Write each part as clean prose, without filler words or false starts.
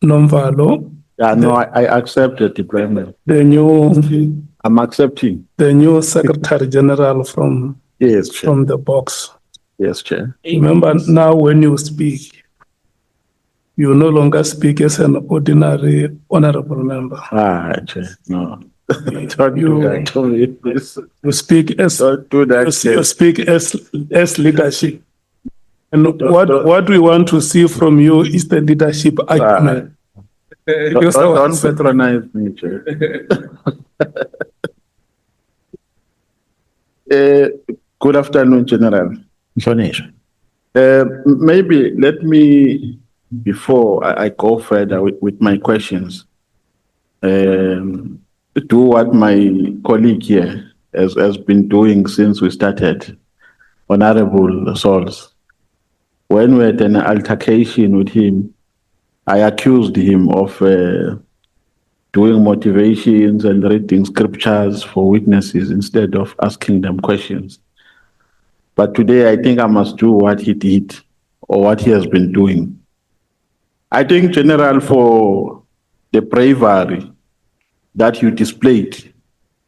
Nomvalo, Yeah, no, I accept the deployment. I'm accepting. the new Secretary General from Yes, Chair. the box. Yes, Chair. Remember now when you speak, you no longer speak as an ordinary honorable member. Chair, no. Don't do that to me, please. You speak as Don't do that, Chair. you speak as leadership. And what we want to see from you is the leadership argument. Don't patronize me, Chair. Good afternoon, General. Maybe let me, before I go further with my questions, do what my colleague here has been doing since we started, Honorable Souls. When we had an altercation with him, I accused him of doing motivations and reading scriptures for witnesses instead of asking them questions. But today, I think I must do what he did or what he has been doing. I think, General, for the bravery that you displayed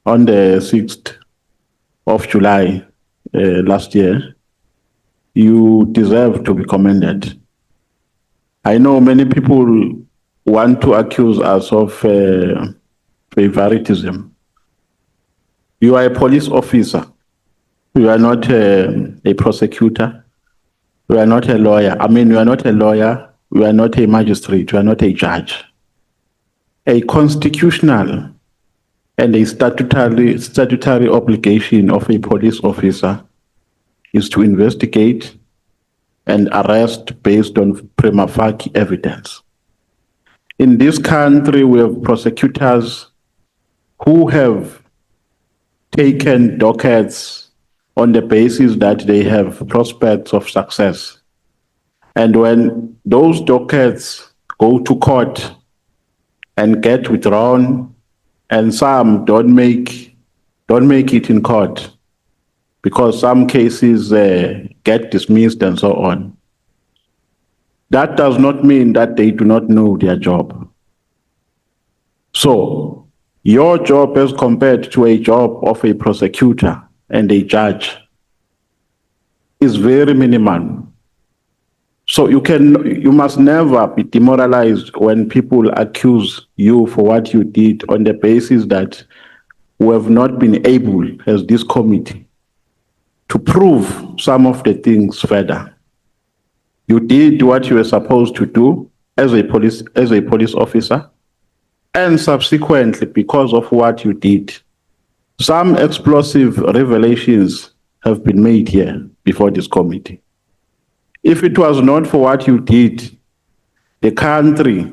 on the 6th of July last year, you deserve to be commended. I know many people want to accuse us of favoritism. You are a police officer. You are not a prosecutor. You are not a lawyer. I mean, you are not a lawyer. You are not a magistrate. You are not a judge. A constitutional and a statutory obligation of a police officer is to investigate and arrest based on prima facie evidence. In this country, we have prosecutors who have taken dockets on the basis that they have prospects of success. And when those dockets go to court and get withdrawn, and some don't make it in court because some cases get dismissed and so on, that does not mean that they do not know their job. So your job as compared to a job of a prosecutor and a judge is very minimal. So you must never be demoralized when people accuse you for what you did on the basis that we have not been able, as this committee, to prove some of the things further. You did what you were supposed to do as a police officer, and subsequently, because of what you did, some explosive revelations have been made here before this committee. If it was not for what you did, the country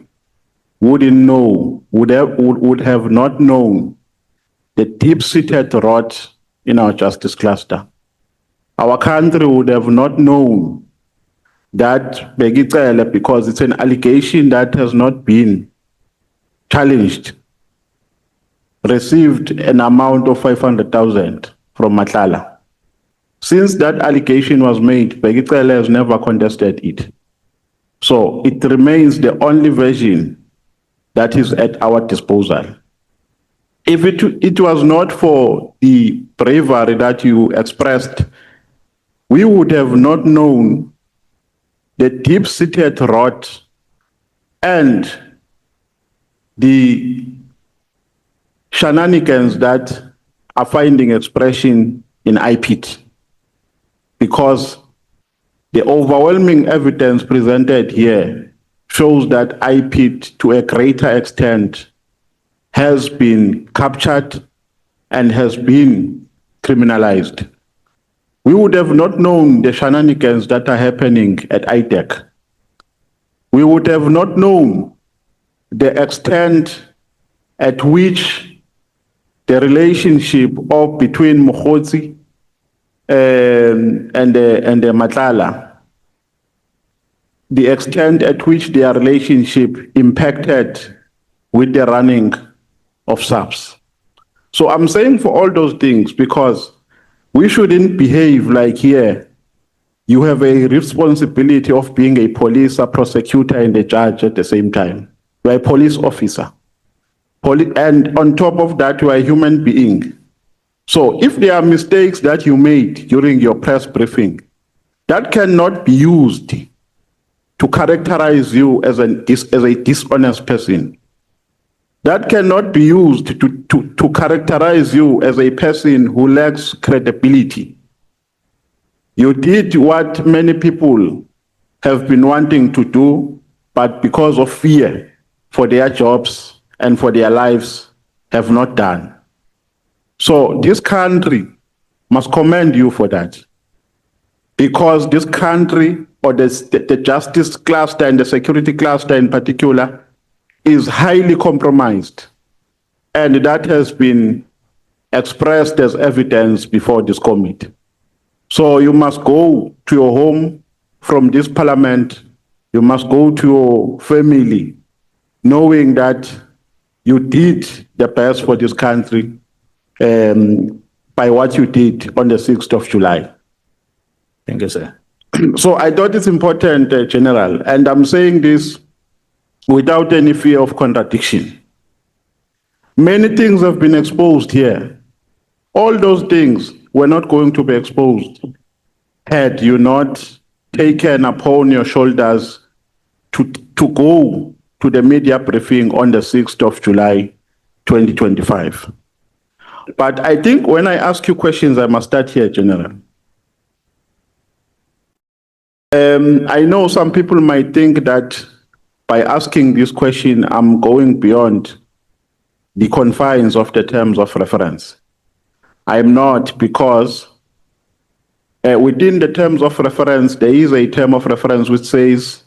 would have not known the deep-seated rot in our justice cluster. Our country would have not known that Begitele, because it's an allegation that has not been challenged, received an amount of 500,000 from Matle. Since that allegation was made, Begitele has never contested it. So it remains the only version that is at our disposal. If it was not for the bravery that you expressed, we would have not known the deep-seated rot and the shenanigans that are finding expression in IPIT, because the overwhelming evidence presented here shows that IPIT, to a greater extent, has been captured and has been criminalized. We would have not known the shenanigans that are happening at ITEC. We would have not known the extent at which the relationship between Mkhwanazi and the Matle, the extent at which their relationship impacted with the running of SAPS. So I'm saying for all those things because we shouldn't behave like here you have a responsibility of being a police, a prosecutor, and a judge at the same time. You are a police officer. And on top of that, you are a human being. So if there are mistakes that you made during your press briefing, that cannot be used to characterize you as a dishonest person. That cannot be used to characterize you as a person who lacks credibility. You did what many people have been wanting to do, but because of fear for their jobs and for their lives, have not done. So this country must commend you for that. Because this country, or the justice cluster and the security cluster in particular, is highly compromised. And that has been expressed as evidence before this committee. So you must go to your home from this parliament, you must go to your family, knowing that you did the best for this country by what you did on the 6th of July. Thank you, sir. So I thought it's important, General, and I'm saying this without any fear of contradiction. Many things have been exposed here. All those things were not going to be exposed had you not taken upon your shoulders to go to the media briefing on the 6th of July, 2025. But I think when I ask you questions, I must start here, General. I know some people might think that by asking this question, I'm going beyond the confines of the terms of reference. I am not, because within the terms of reference, there is a term of reference which says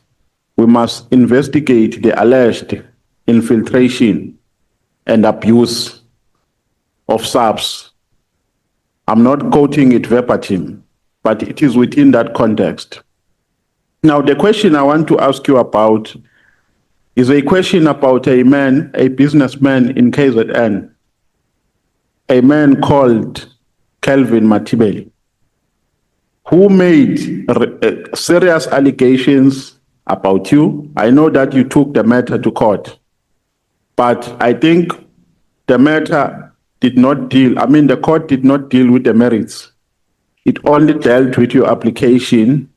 we must investigate the alleged infiltration and abuse of SAPS. I'm not quoting it verbatim, but it is within that context. Now, the question I want to ask you about is a question about a man, a businessman in KZN, a man called Kelvin Mathibeli, who made serious allegations about you. I know that you took the matter to court, but I think the matter did not deal, the court did not deal with the merits. It only dealt with your application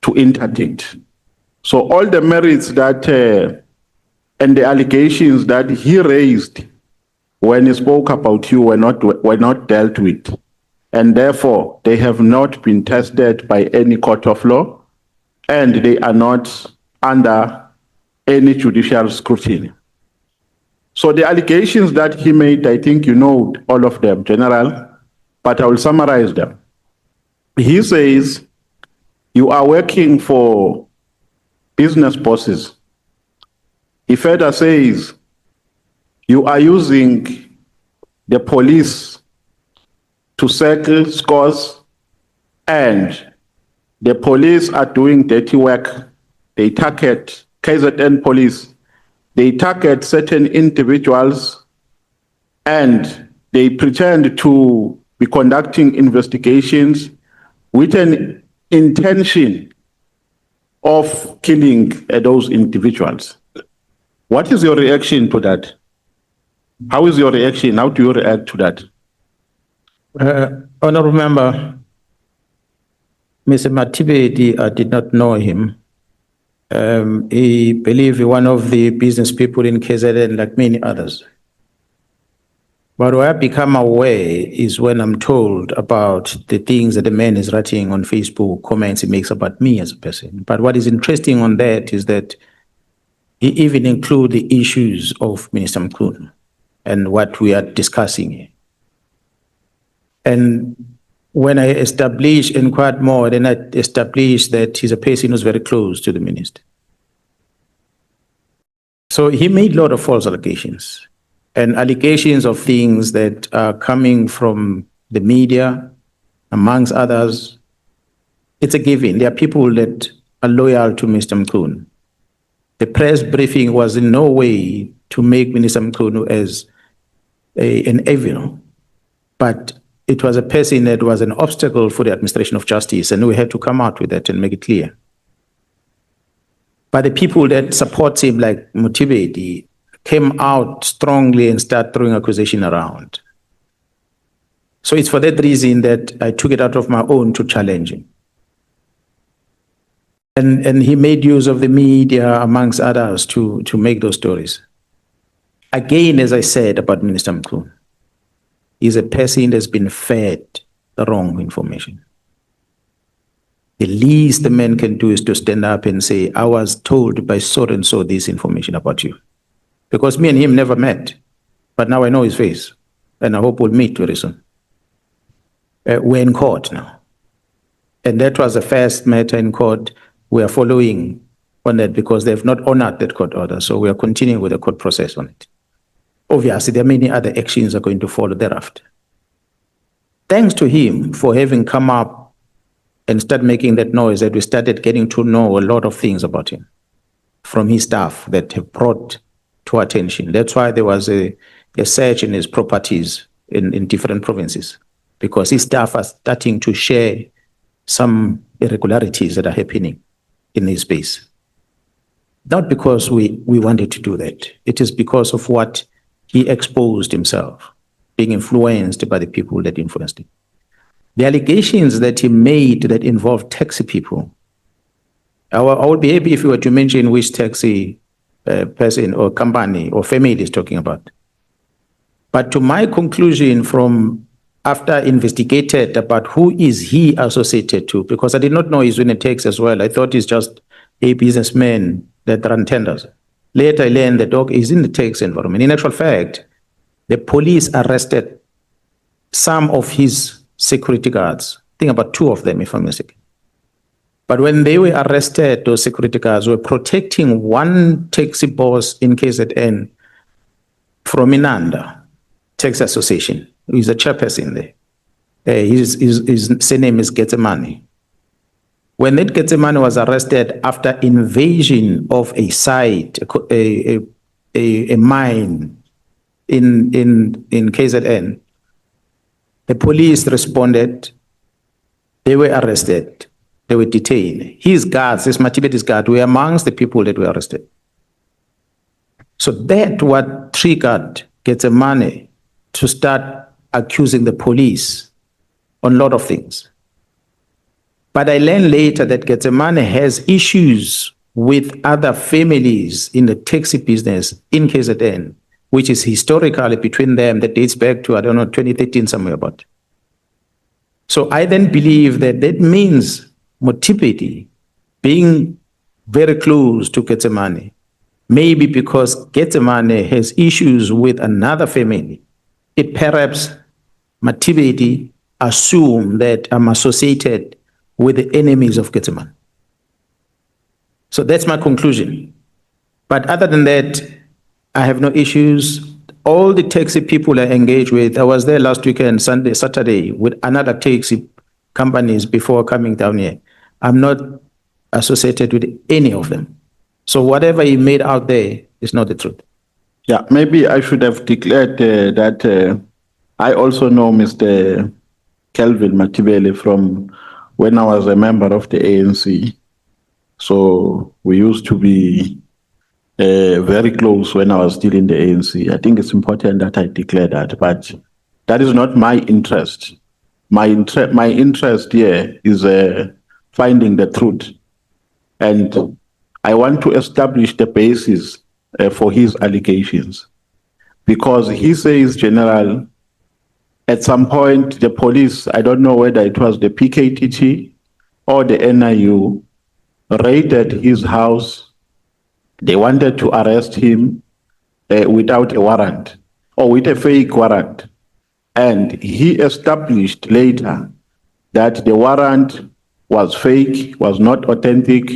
to interdict. So all the merits that and the allegations that he raised when he spoke about you were not dealt with, and therefore they have not been tested by any court of law, and they are not under any judicial scrutiny. So the allegations that he made, I think you know all of them, General, but I will summarize them. He says you are working for business bosses. He further says you are using the police to settle scores, and the police are doing dirty work. They target KZN police. They target certain individuals, and they pretend to be conducting investigations with an intention of killing those individuals. What is your reaction to that? How is your reaction? How do you react to that? Honorable Member, Mr. Mathibeli, I did not know him. He believed one of the business people in KZN, like many others. But what I become aware is when I'm told about the things that the man is writing on Facebook, comments he makes about me as a person. But what is interesting on that is that he even includes the issues of Minister Mkhwanazi and what we are discussing here. And when I inquired more, then I established that he's a person who's very close to the minister. So he made a lot of false allegations, and allegations of things that are coming from the media, amongst others. It's a given. There are people that are loyal to Mr. Mkhwanazi. The press briefing was in no way to make Minister Mkhwanazi as an evil, but it was a person that was an obstacle for the administration of justice, and we had to come out with that and make it clear. But the people that support him, like Mathibeli, came out strongly and started throwing accusation around. So it's for that reason that I took it out of my own to challenge him. And he made use of the media, amongst others, to make those stories. Again, as I said about Minister Mkhwanazi, he's a person that's been fed the wrong information. The least the man can do is to stand up and say, I was told by so and so this information about you. Because me and him never met, but now I know his face, and I hope we'll meet very soon. We're in court now. And that was the first matter in court. We are following on that because they've not honored that court order. So we are continuing with the court process on it. Obviously, there are many other actions that are going to follow thereafter. Thanks to him for having come up and start making that noise, that we started getting to know a lot of things about him from his staff that have brought to attention. That's why there was a search in his properties in different provinces, because his staff are starting to share some irregularities that are happening in his space. Not because we wanted to do that. It is because of what he exposed himself, being influenced by the people that influenced him. The allegations that he made that involved taxi people, I would be happy if you were to mention which taxi person or company or family is talking about. But to my conclusion from after investigated about who is he associated to, because I did not know he's in a tax as well. I thought he's just a businessman that run tenders. Later I learned the dog is in the tax environment. In actual fact, the police arrested some of his security guards. I think about 2 of them, if I'm mistaken. But when they were arrested, those security guards were protecting one taxi boss in KZN from Inanda Tax Association. He's a chairperson there. His surname is Getsemane. When that Getsemane was arrested after invasion of a site, a mine in KZN, the police responded. They were arrested. They were detained. His guards, this Mathibeli's guard, were amongst the people that were arrested. So that what triggered Getsemane to start accusing the police on a lot of things. But I learned later that Getsemane has issues with other families in the taxi business in KZN, which is historically between them that dates back to, 2013, somewhere about. So I then believe that that means Mathibeli being very close to Getsemane, maybe because Getsemane has issues with another family. It perhaps Mathibeli assume that I'm associated with the enemies of Getsemane. So that's my conclusion. But other than that, I have no issues. All the taxi people I engage with, I was there last weekend, Saturday, with another taxi companies before coming down here. I'm not associated with any of them. So whatever he made out there is not the truth. Yeah, maybe I should have declared that I also know Mr. Kelvin Mathibeli from when I was a member of the ANC. So we used to be very close when I was still in the ANC. I think it's important that I declare that, but that is not my interest. My interest here is finding the truth. And I want to establish the basis for his allegations. Because he says, General, at some point, the police, I don't know whether it was the PKTT or the NIU, raided his house. They wanted to arrest him without a warrant or with a fake warrant. And he established later that the warrant was fake, was not authentic.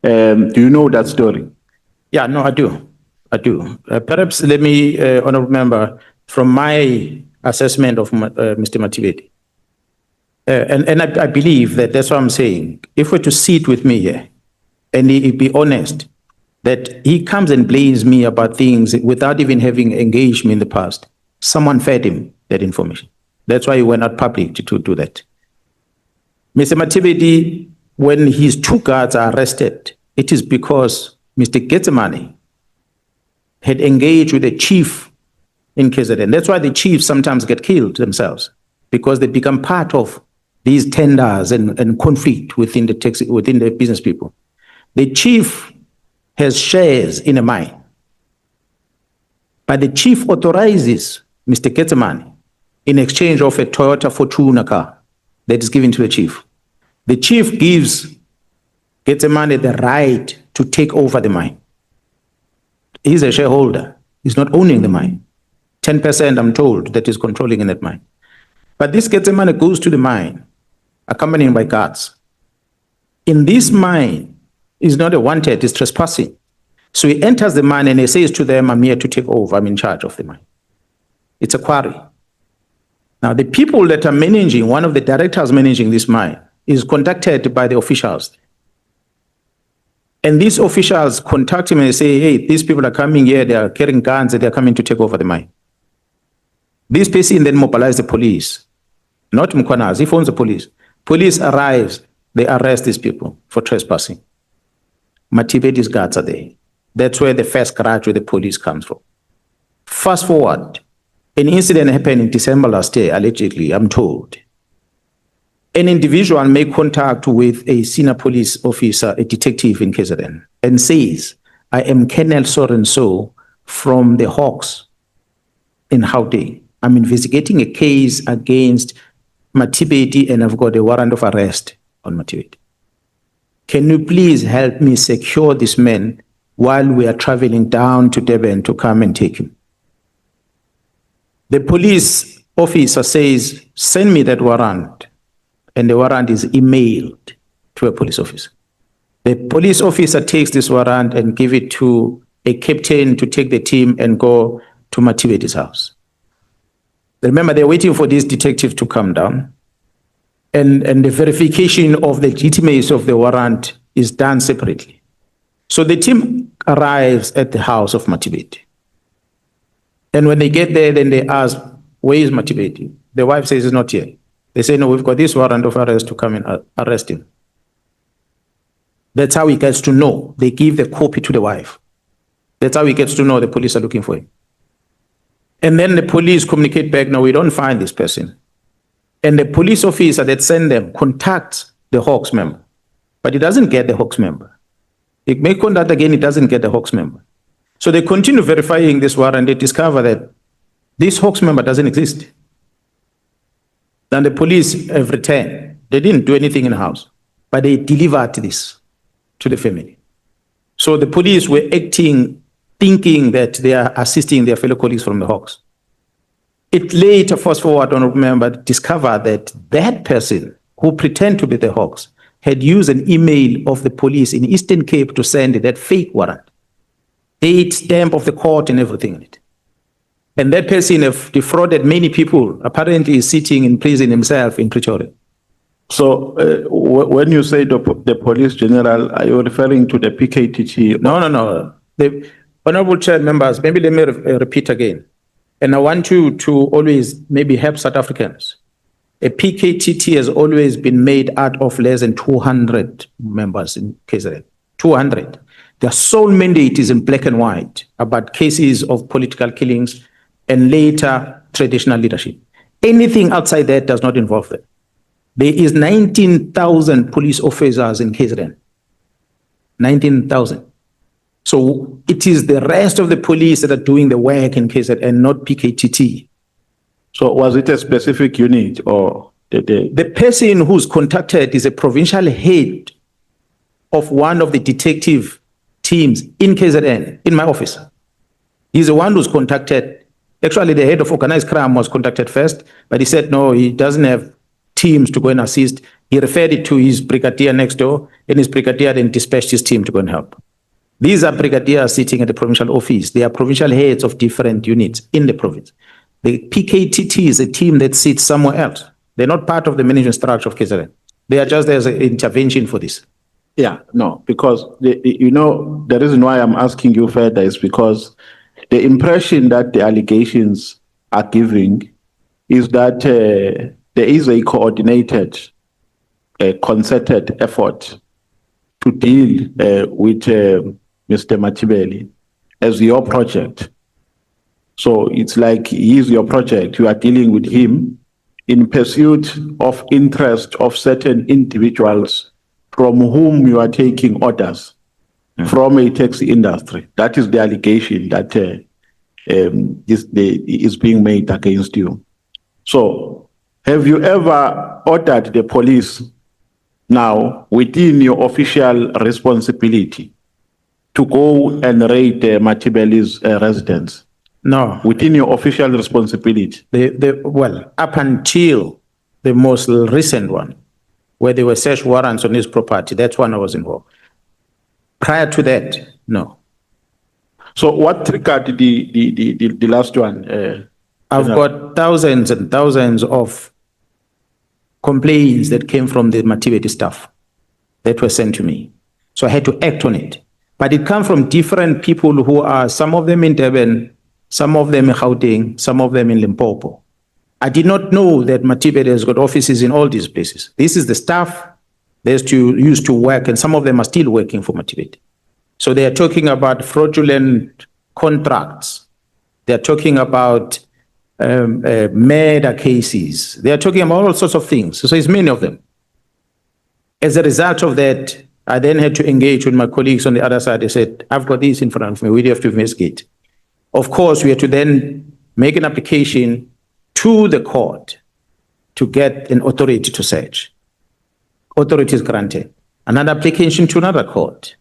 Do you know that story? Yeah, no, I do. Perhaps let me, honorable member, from my assessment of Mr. Mathibeli, and I believe that that's what I'm saying. If we're to sit with me here and he be honest, that he comes and blames me about things without even having engaged me in the past, someone fed him that information. That's why he went out public to do that. Mr. Mathibeli, when his 2 guards are arrested It is because Mr. Getsemane had engaged with a chief in KZN. That's why the chiefs sometimes get killed themselves, because they become part of these tenders and conflict within the business people. The chief has shares in a mine, but the chief authorizes Mr. Getsemane in exchange of a Toyota Fortuner car that is given to the chief. The chief gives Getsemane the right to take over the mine. He's a shareholder. He's not owning the mine. 10%, I'm told, that is controlling in that mine. But this Getsemane goes to the mine, accompanied by guards. In this mine, is not a wanted, it's trespassing. So he enters the mine and he says to them, I'm here to take over, I'm in charge of the mine. It's a quarry. Now, the people that are managing, one of the directors managing this mine, is contacted by the officials. And these officials contact him and say, hey, these people are coming here, they are carrying guns, and they are coming to take over the mine. This person then mobilizes the police, not Mkhwanazi, he phones the police. Police arrives, they arrest these people for trespassing. Mathibeli's guards are there. That's where the first grudge with the police comes from. Fast forward, an incident happened in December last year, allegedly, I'm told. An individual made contact with a senior police officer, a detective in KZN, and says, I am Colonel so-and-so from the Hawks in Gauteng. I'm investigating a case against Mathibeli and I've got a warrant of arrest on Mathibeli. Can you please help me secure this man while we are traveling down to Durban to come and take him? The police officer says, send me that warrant. And the warrant is emailed to a police officer. The police officer takes this warrant and give it to a captain to take the team and go to Mathibeli's house. Remember, they're waiting for this detective to come down. And the verification of the legitimacy of the warrant is done separately. So the team arrives at the house of Mathibeli. And when they get there, then they ask, where is Mathibeli? The wife says he's not here. They say, no, we've got this warrant of arrest to come and arrest him. That's how he gets to know. They give the copy to the wife. That's how he gets to know the police are looking for him. And then the police communicate back, no, we don't find this person. And the police officer that sent them contacts the Hawks member, but he doesn't get the Hawks member. He may contact again, he doesn't get the Hawks member. So they continue verifying this warrant, they discover that this Hawks member doesn't exist. Then the police have returned. They didn't do anything in the house, but they delivered this to the family. So the police were acting, thinking that they are assisting their fellow colleagues from the Hawks. It later, fast forward, honorable member, discovered that that person who pretended to be the Hawks had used an email of the police in Eastern Cape to send that fake warrant. Date, stamp of the court and everything in it. And that person have defrauded many people, apparently is sitting in prison himself in Pretoria. So when you say the police general, are you referring to the PKTT? No. The honorable chair members, maybe let me repeat again. And I want you to always maybe help South Africans. A PKTT has always been made out of less than 200 members in KZN. 200. Their sole mandate is in black and white about cases of political killings and later traditional leadership. Anything outside that does not involve them. There is 19,000 police officers in KZN. 19,000. So it is the rest of the police that are doing the work in KZN and not PKTT. So was it a specific unit or the person who's contacted is a provincial head of one of the detective teams in KZN, in my office. He's the one who's contacted. Actually, the head of organized crime was contacted first, but he said, no, he doesn't have teams to go and assist. He referred it to his brigadier next door, and his brigadier then dispatched his team to go and help. These are brigadiers sitting at the provincial office. They are provincial heads of different units in the province. The PKTT is a team that sits somewhere else. They're not part of the management structure of KZN. They are just there as an intervention for this. Yeah, no, because the reason why I'm asking you further is because the impression that the allegations are giving is that there is a coordinated, concerted effort to deal with Mr. Mathibeli as your project. So it's like he's your project. You are dealing with him in pursuit of interest of certain individuals from whom you are taking orders from a taxi industry. That is the allegation that is being made against you. So have you ever ordered the police now within your official responsibility to go and raid Mathibeli's residence? No. Within your official responsibility? Well, up until the most recent one, where there were search warrants on his property, that's when I was involved. Prior to that, no. So what triggered the last one? I've got thousands and thousands of complaints that came from the Mathibeli staff that were sent to me. So I had to act on it. But it comes from different people who are, some of them in Durban, some of them in Gauteng, some of them in Limpopo. I did not know that Mathibeli has got offices in all these places. This is the staff that used to work, and some of them are still working for Mathibeli. So they are talking about fraudulent contracts. They are talking about murder cases. They are talking about all sorts of things. So it's many of them. As a result of that, I then had to engage with my colleagues on the other side. They said, I've got this in front of me. We have to investigate. Of course, we had to then make an application to the court to get an authority to search. Authority is granted. Another application to another court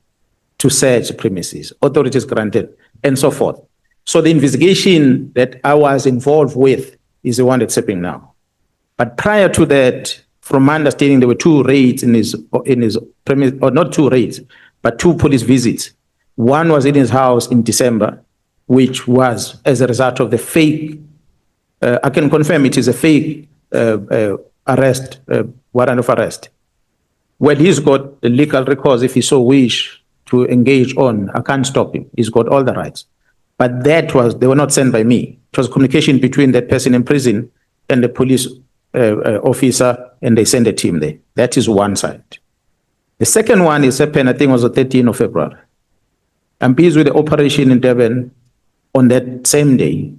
to search the premises. Authority is granted, and so forth. So the investigation that I was involved with is the one that's happening now. But prior to that, from my understanding, there were two raids in his premise, or not two raids, but two police visits. One was in his house in December, which was as a result of the fake, I can confirm it is a fake arrest, warrant of arrest. Well, he's got the legal recourse if he so wish to engage on. I can't stop him. He's got all the rights. But they were not sent by me. It was communication between that person in prison and the police officer, and they sent a team there. That is one side. The second one is happened, I think it was the 13th of February. I'm busy with the operation in Durban on that same day.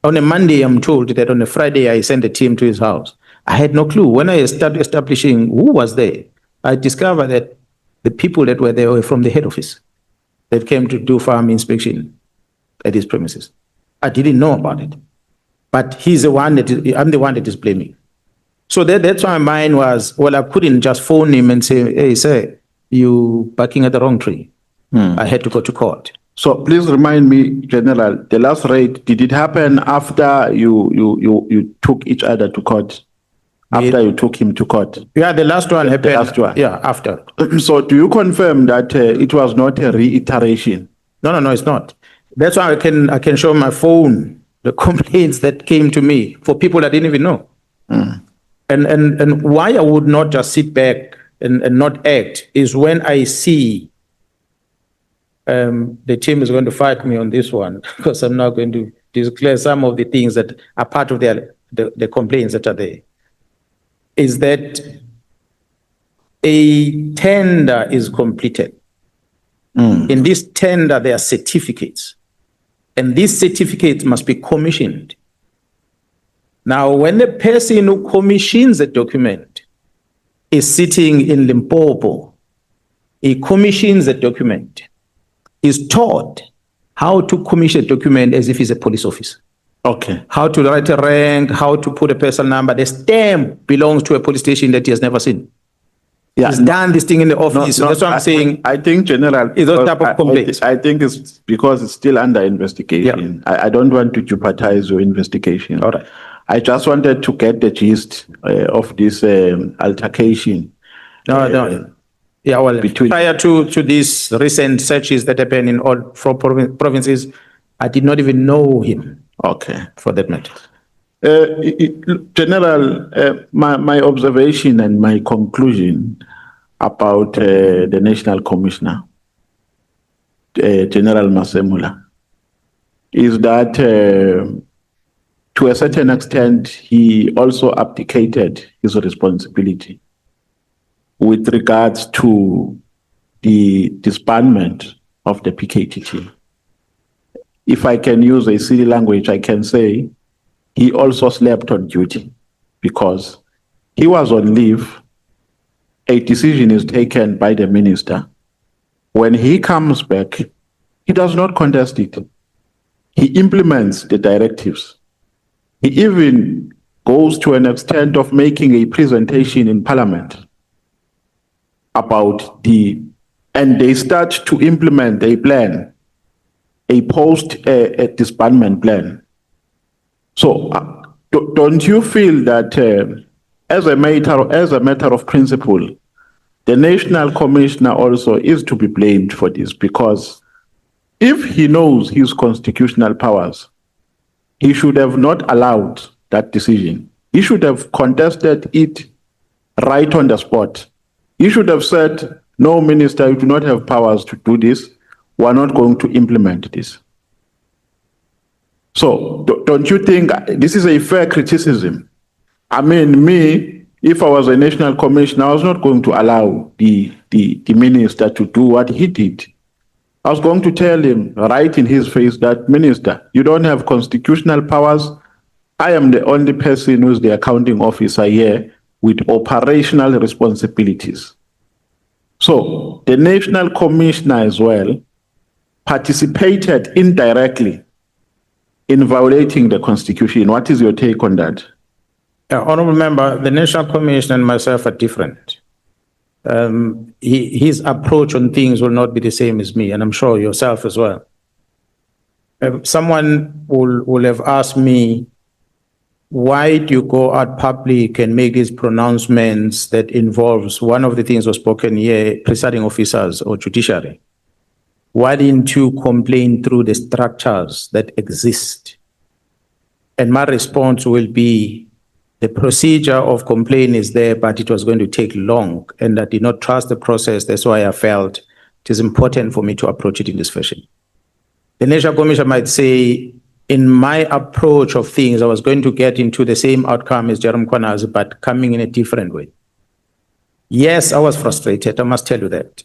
On a Monday, I'm told that on a Friday, I sent a team to his house. I had no clue. When I started establishing who was there, I discovered that the people that were there were from the head office that came to do farm inspection at his premises. I didn't know about it. But he's the one I'm the one that is blaming. So that's why mine was, well, I couldn't just phone him and say, hey, sir, you barking at the wrong tree. I had to go to court. So please remind me, General, the last raid, did it happen after you took each other to court? After you took him to court? Yeah, the last one happened. The last one. Yeah, after. So do you confirm that it was not a reiteration? No, it's not. That's why I can show my phone the complaints that came to me for people I didn't even know. And why I would not just sit back and not act is when I see the team is going to fight me on this one, because I'm not going to declare some of the things that are part of the complaints that are there. Is that a tender is completed. In this tender, there are certificates. And these certificates must be commissioned. Now, when the person who commissions a document is sitting in Limpopo, he commissions a document, is taught how to commission a document as if he's a police officer. Okay. How to write a rank, how to put a personal number. The stamp belongs to a police station that he has never seen. Yeah, He's done this thing in the office. So that's what I'm saying. I think, General, Is those type of complaints. I think it's because it's still under investigation. Yeah. I don't want to jeopardize your investigation. All right. I just wanted to get the gist of this altercation. No. Yeah, well, prior to these recent searches that happened in all four provinces, I did not even know him. Okay. For that matter. General, my observation and my conclusion about the National Commissioner, General Masemula, is that to a certain extent, he also abdicated his responsibility with regards to the disbandment of the PKTT. If I can use a silly language, I can say he also slept on duty because he was on leave. A decision is taken by the minister. When he comes back, he does not contest it. He implements the directives. He even goes to an extent of making a presentation in Parliament about and they start to implement a plan, a post-disbandment plan. So don't you feel that as a matter of principle, the National Commissioner also is to be blamed for this? Because if he knows his constitutional powers, he should have not allowed that decision. He should have contested it right on the spot. He should have said, no, Minister, you do not have powers to do this. We are not going to implement this. So don't you think this is a fair criticism? I mean, me, if I was a national commissioner, I was not going to allow the minister to do what he did. I was going to tell him right in his face that, Minister, you don't have constitutional powers. I am the only person who's the accounting officer here with operational responsibilities. So the National Commissioner as well participated indirectly in violating the Constitution. What is your take on that? Honorable Member, the National Commission and myself are different. His approach on things will not be the same as me, and I'm sure yourself as well. Someone will have asked me, why do you go out public and make these pronouncements that involves one of the things was spoken here, presiding officers or judiciary? Why didn't you complain through the structures that exist? And my response will be, the procedure of complaint is there, but it was going to take long, and I did not trust the process. That's why I felt it is important for me to approach it in this fashion. The National Commission might say, in my approach of things, I was going to get into the same outcome as Jerome Mkhwanazi, but coming in a different way. Yes, I was frustrated, I must tell you that.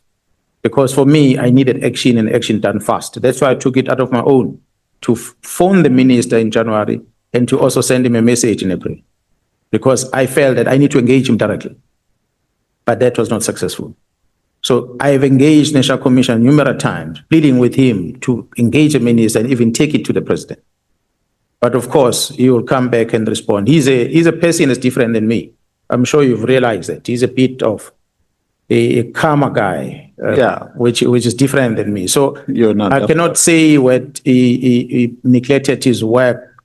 Because for me, I needed action and action done fast. That's why I took it out of my own to phone the minister in January and to also send him a message in April. Because I felt that I need to engage him directly. But that was not successful. So I have engaged National Commission numerous times, pleading with him to engage the minister and even take it to the president. But of course, he will come back and respond. He's a person that's different than me. I'm sure you've realized that. He's a bit of a calmer guy, which is different than me. So I cannot say what he neglected his work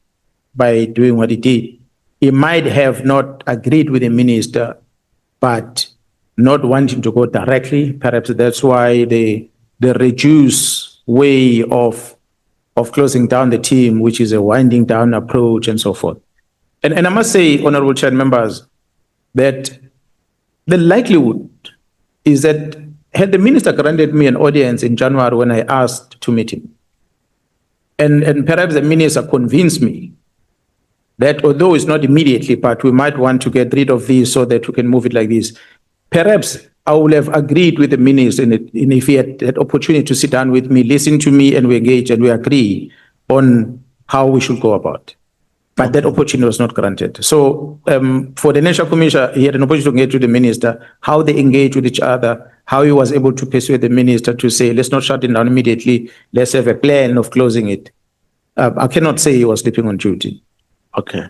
by doing what he did. He might have not agreed with the minister, but not wanting to go directly. Perhaps that's why the reduced way of closing down the team, which is a winding down approach and so forth. And I must say, Honorable Chair members, that the likelihood is that had the minister granted me an audience in January when I asked to meet him, and perhaps the minister convinced me that although it's not immediately, but we might want to get rid of this so that we can move it like this, perhaps I would have agreed with the minister and if he had that opportunity to sit down with me, listen to me, and we engage and we agree on how we should go about. But that opportunity was not granted. So for the National Commission, he had an opportunity to engage with the minister, how they engage with each other, how he was able to persuade the minister to say, let's not shut it down immediately, let's have a plan of closing it. I cannot say he was sleeping on duty. Okay.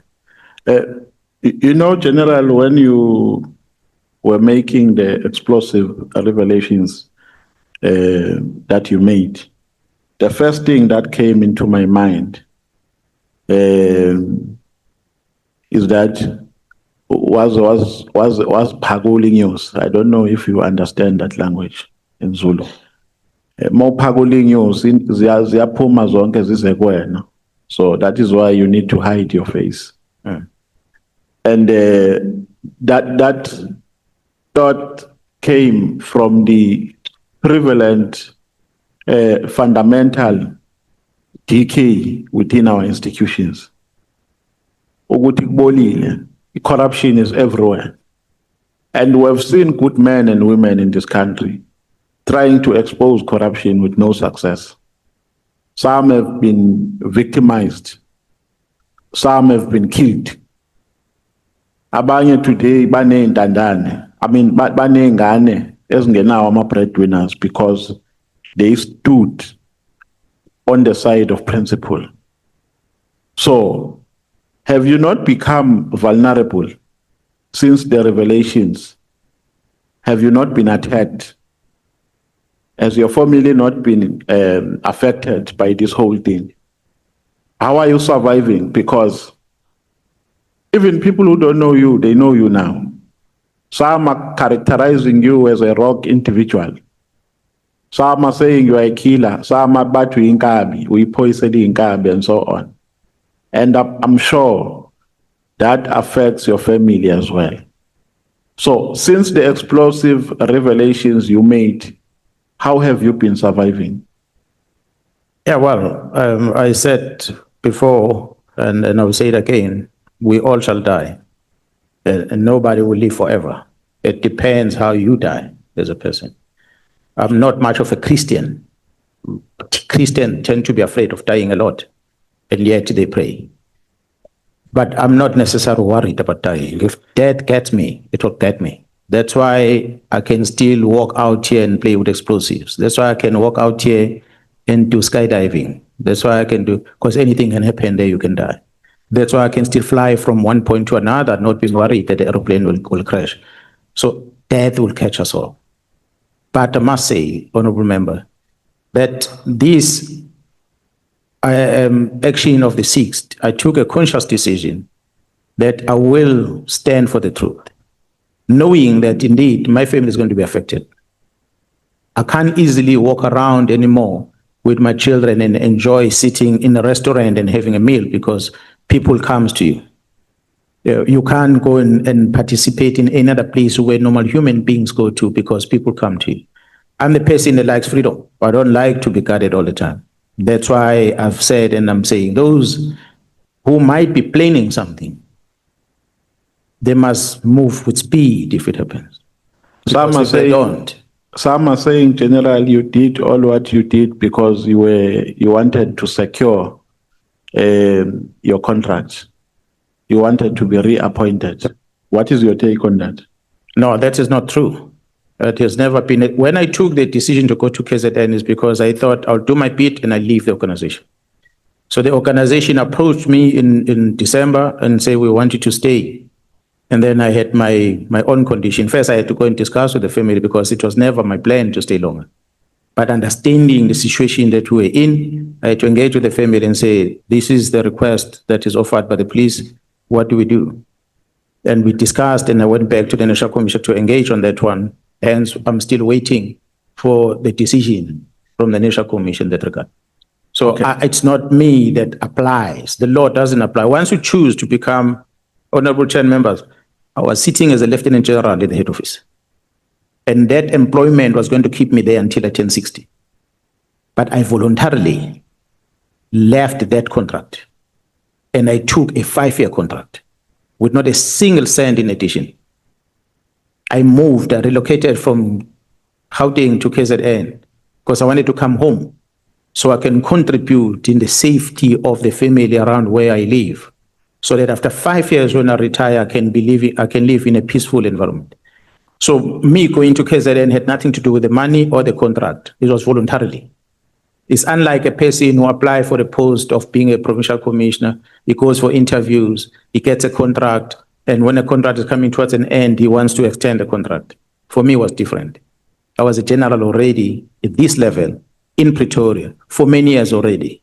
You know, General, when you were making the explosive revelations that you made, the first thing that came into my mind is that was Phagoli news. I don't know if you understand that language in Zulu. More Phagoli news, ziyaphuma zonke zize kuwena. So that is why you need to hide your face. And that thought came from the prevalent fundamental decay within our institutions. Corruption is everywhere. And we have seen good men and women in this country trying to expose corruption with no success. Some have been victimized. Some have been killed. Abanye today, baneyintandane. I mean, baneyingane ezingenawo ama-breadwinners because they stood on the side of principle. So, have you not become vulnerable since the revelations? Have you not been attacked? Has your family not been affected by this whole thing? How are you surviving? Because even people who don't know you, they know you now. Some are characterizing you as a rogue individual. Some are saying you are a killer. Some are battery inkabi, we poison inkabi, and so on. And I'm sure that affects your family as well. So, since the explosive revelations you made, how have you been surviving? Yeah, well, I said before, and I will say it again, we all shall die, and nobody will live forever. It depends how you die as a person. I'm not much of a Christian. Christians tend to be afraid of dying a lot, and yet they pray. But I'm not necessarily worried about dying. If death gets me, it will get me. That's why I can still walk out here and play with explosives. That's why I can walk out here and do skydiving. That's why I can do, because anything can happen there, you can die. That's why I can still fly from one point to another, not being worried that the airplane will crash. So death will catch us all. But I must say, honorable member, that this action of the 6th, I took a conscious decision that I will stand for the truth, knowing that indeed my family is going to be affected. I can't easily walk around anymore with my children and enjoy sitting in a restaurant and having a meal because people come to you. You can't go and participate in any other place where normal human beings go to because people come to you. I'm the person that likes freedom. I don't like to be guarded all the time. That's why I've said, and I'm saying, those who might be planning something, they must move with speed if it happens. Some are saying, General, you did all what you did because you wanted to secure your contracts. You wanted to be reappointed. What is your take on that? No, that is not true. It has never been. When I took the decision to go to KZN is because I thought I'll do my bit and I leave the organization. So the organization approached me in December and said, we want you to stay. And then I had my own condition. First, I had to go and discuss with the family because it was never my plan to stay longer. But understanding the situation that we were in, I had to engage with the family and say, this is the request that is offered by the police. What do we do? And we discussed, and I went back to the National Commission to engage on that one. Hence, I'm still waiting for the decision from the National Commission in that regard. So it's not me that applies. The law doesn't apply. Once you choose to become honorable chair members, I was sitting as a lieutenant general at the head office. And that employment was going to keep me there until I turned 60. But I voluntarily left that contract. And I took a 5-year contract with not a single cent in addition. I moved, I relocated from Gauteng to KZN because I wanted to come home so I can contribute in the safety of the family around where I live, so that after 5 years when I retire, I can live in a peaceful environment. So me going to KZN had nothing to do with the money or the contract. It was voluntarily. It's unlike a person who applies for the post of being a provincial commissioner. He goes for interviews, he gets a contract, and when a contract is coming towards an end, he wants to extend the contract. For me, it was different. I was a general already at this level in Pretoria for many years already.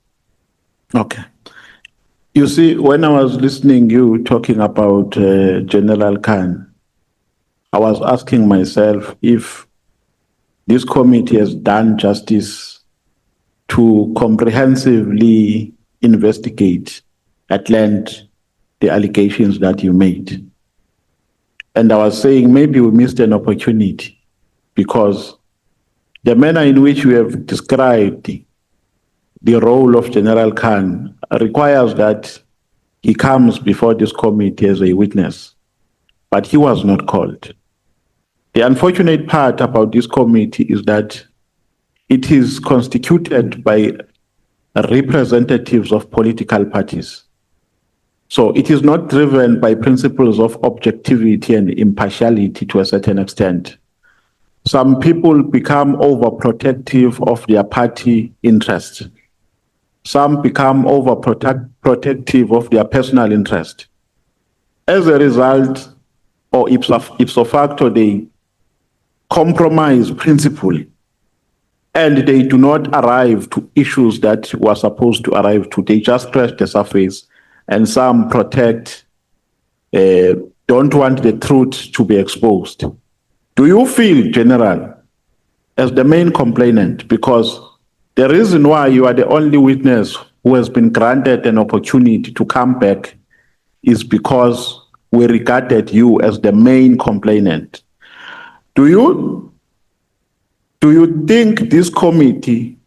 Okay. You see, when I was listening you talking about General Khan, I was asking myself if this committee has done justice to comprehensively investigate at length the allegations that you made. And I was saying maybe we missed an opportunity because the manner in which we have described the role of General Khan requires that he comes before this committee as a witness, but he was not called. The unfortunate part about this committee is that it is constituted by representatives of political parties. So it is not driven by principles of objectivity and impartiality to a certain extent. Some people become overprotective of their party interests. Some become overprotective of their personal interest. As a result, or ipso facto, they compromise principle and they do not arrive to issues that were supposed to arrive to. They just scratch the surface, and some don't want the truth to be exposed. Do you feel, General, as the main complainant, because the reason why you are the only witness who has been granted an opportunity to come back is because we regarded you as the main complainant. Do you think this committee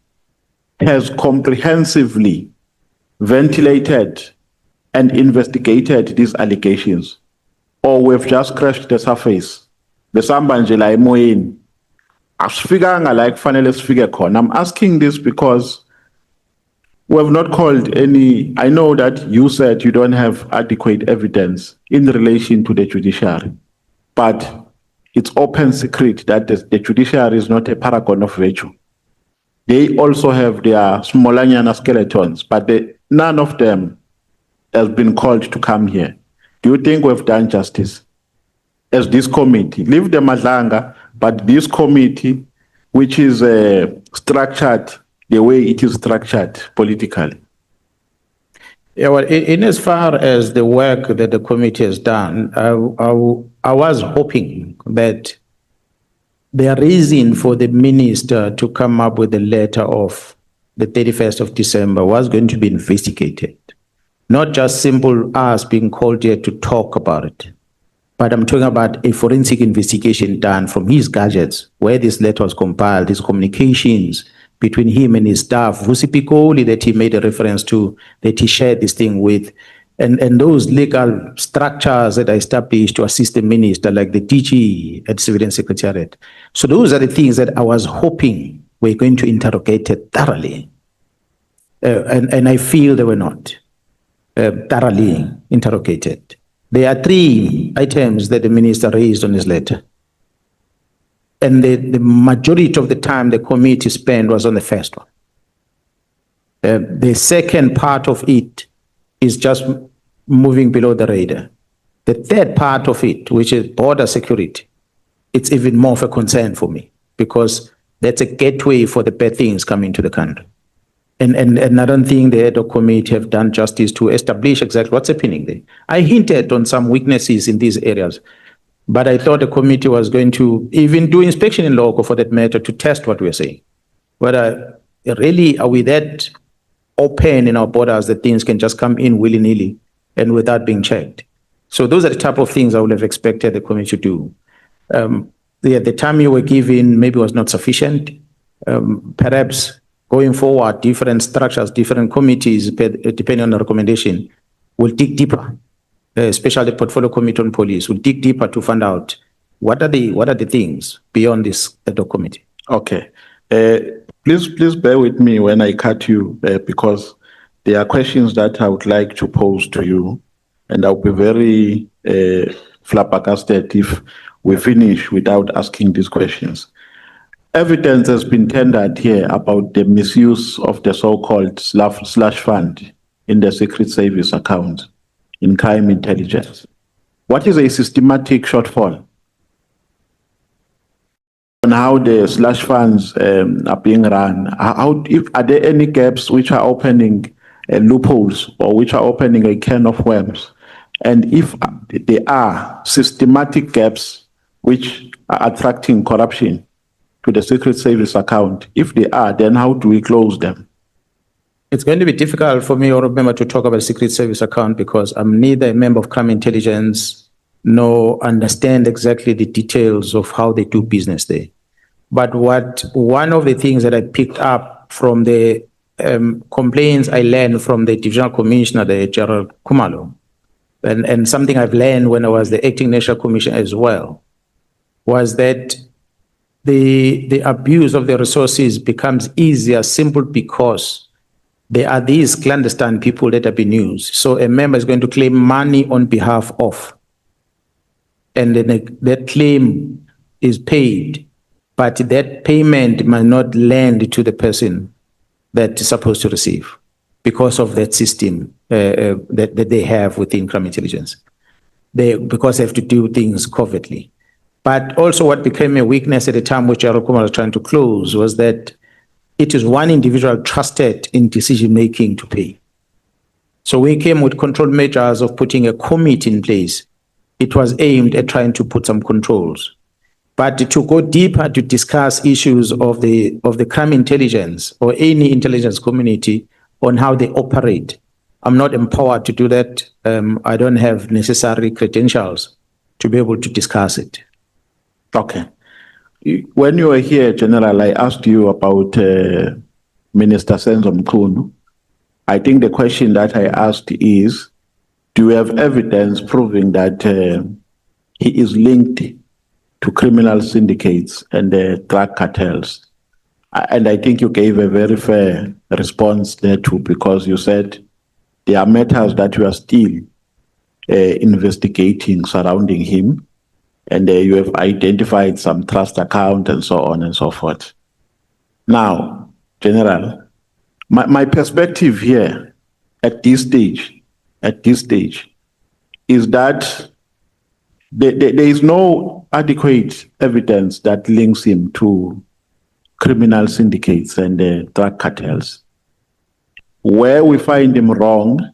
has comprehensively ventilated and investigated these allegations, or we've just scratched the surface? Besamba nje la emoyeni. Asifikanga la kufanele sifike khona. I'm asking this because we have not called any. I know that you said you don't have adequate evidence in relation to the judiciary, but it's open secret that the judiciary is not a paragon of virtue. They also have their smolanyana skeletons, but none of them has been called to come here. Do you think we've done justice as this committee? Leave the Madlanga, but this committee, which is structured the way it is structured politically. Yeah, well, in as far as the work that the committee has done, I was hoping that the reason for the minister to come up with the letter of the 31st of December was going to be investigated. Not just simple us being called here to talk about it, but I'm talking about a forensic investigation done from his gadgets, where this letter was compiled, his communications between him and his staff, Vusi Piccoli that he made a reference to, that he shared this thing with, and those legal structures that are established to assist the minister, like the DG at Civilian Secretariat. So those are the things that I was hoping we're going to interrogate it thoroughly. And I feel they were not thoroughly interrogated. There are 3 items that the minister raised on his letter. And the majority of the time the committee spent was on the first one. The second part of it is just moving below the radar. The third part of it, which is border security, it's even more of a concern for me, because that's a gateway for the bad things coming to the country. And I don't think the head of committee have done justice to establish exactly what's happening there. I hinted on some weaknesses in these areas, but I thought the committee was going to even do inspection in loco for that matter to test what we're saying. Whether really are we that open in our borders that things can just come in willy-nilly and without being checked? So those are the type of things I would have expected the committee to do. The time you were given maybe was not sufficient. Perhaps going forward, different structures, different committees, depending on the recommendation, will dig deeper. Especially the portfolio committee on police will dig deeper to find out what are the things beyond this committee. Okay, please bear with me when I cut you because there are questions that I would like to pose to you, and I'll be very flabbergasted if we finish without asking these questions. Evidence has been tendered here about the misuse of the so-called slush fund in the Secret Service account in crime intelligence. What is a systematic shortfall on how the slush funds are being run? Are there any gaps which are opening loopholes or which are opening a can of worms? And if there are systematic gaps which are attracting corruption to the Secret Service account, if they are, then how do we close them? It's going to be difficult for me or a member to talk about a Secret Service account because I'm neither a member of crime intelligence nor understand exactly the details of how they do business there. But one of the things that I picked up from the complaints I learned from the Divisional Commissioner, the Gerald Kumalo, and something I've learned when I was the Acting National Commissioner as well, was that the abuse of the resources becomes easier simply because there are these clandestine people that have been used. So a member is going to claim money on behalf of, and then that claim is paid, but that payment might not land to the person that is supposed to receive because of that system that they have within crime intelligence. Because they have to do things covertly. But also what became a weakness at the time, which Arukuma was trying to close, was that it is one individual trusted in decision-making to pay. So we came with control measures of putting a committee in place. It was aimed at trying to put some controls. But to go deeper to discuss issues of the crime intelligence or any intelligence community on how they operate, I'm not empowered to do that. I don't have necessary credentials to be able to discuss it. Okay. When you were here, General, I asked you about Minister Senzo Mkhunu. I think the question that I asked is, do you have evidence proving that he is linked to criminal syndicates and drug cartels? And I think you gave a very fair response there too, because you said there are matters that you are still investigating surrounding him, and you have identified some trust account and so on and so forth. Now, General, my perspective here at this stage is that there is no adequate evidence that links him to criminal syndicates and drug cartels. Where we find him wrong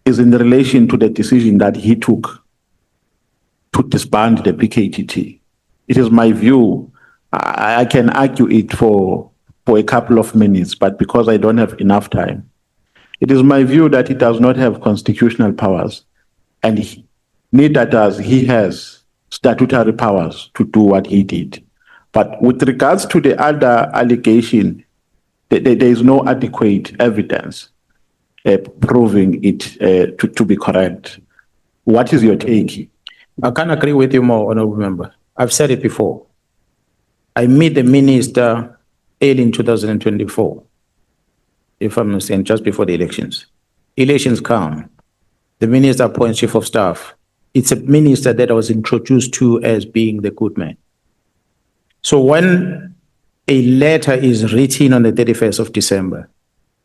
is in relation to the decision that he took to disband the PKTT. It is my view. I can argue it for a couple of minutes, but because I don't have enough time, it is my view that he does not have constitutional powers, and neither does he has statutory powers to do what he did. But with regards to the other allegation, there is no adequate evidence proving it to be correct. What is your take? I can't agree with you more, Honorable Member. I've said it before. I met the minister early in 2024, if I'm not mistaken, just before the elections. Elections come. The minister appoints chief of staff. It's a minister that I was introduced to as being the good man. So when a letter is written on the 31st of December,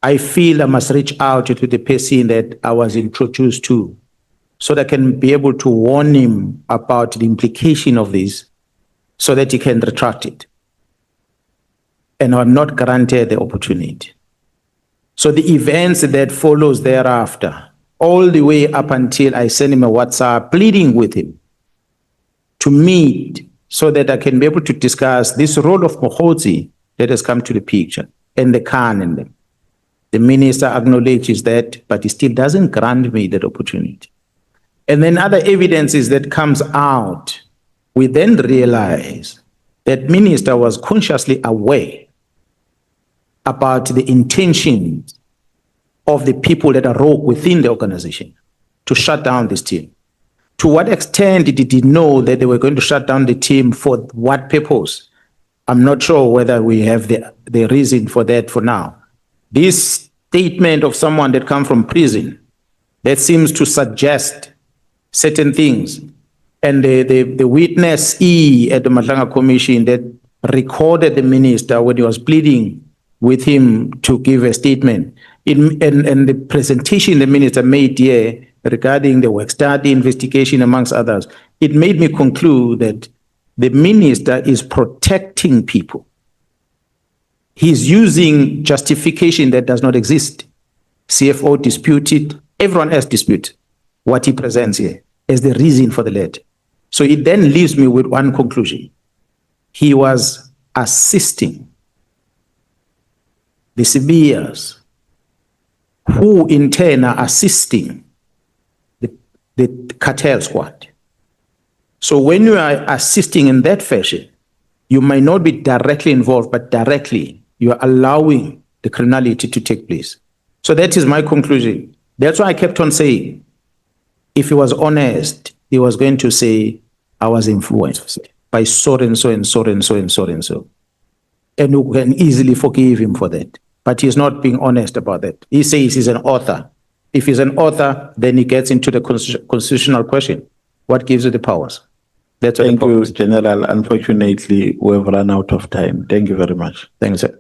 I feel I must reach out to the person that I was introduced to so that I can be able to warn him about the implication of this so that he can retract it. And I'm not granted the opportunity. So the events that follows thereafter, all the way up until I send him a WhatsApp pleading with him to meet so that I can be able to discuss this role of Mkhwanazi that has come to the picture and the Khan in them. The minister acknowledges that, but he still doesn't grant me that opportunity. And then other evidences that comes out, we then realize that minister was consciously aware about the intentions of the people that are rogue within the organization to shut down this team. To what extent did he know that they were going to shut down the team? For what purpose? I'm not sure whether we have the reason for that for now. This statement of someone that come from prison that seems to suggest certain things, and the witness E at the Matlanga Commission that recorded the minister when he was pleading with him to give a statement, and the presentation the minister made here regarding the work study investigation, amongst others, it made me conclude that the minister is protecting people. He's using justification that does not exist. CFO disputed, everyone else disputed what he presents here as the reason for the letter. So it then leaves me with one conclusion. He was assisting the CBS, who in turn are assisting the cartel squad. So when you are assisting in that fashion, you might not be directly involved, but directly you are allowing the criminality to take place. So that is my conclusion. That's why I kept on saying, if he was honest, he was going to say, I was influenced. But by so and so and so and so and so and so. And you can easily forgive him for that. But he's not being honest about that. He says he's an author. If he's an author, then he gets into the constitutional question. What gives you the powers? That's what the Thank problem you, is. General. Unfortunately, we have run out of time. Thank you very much. Thanks, sir.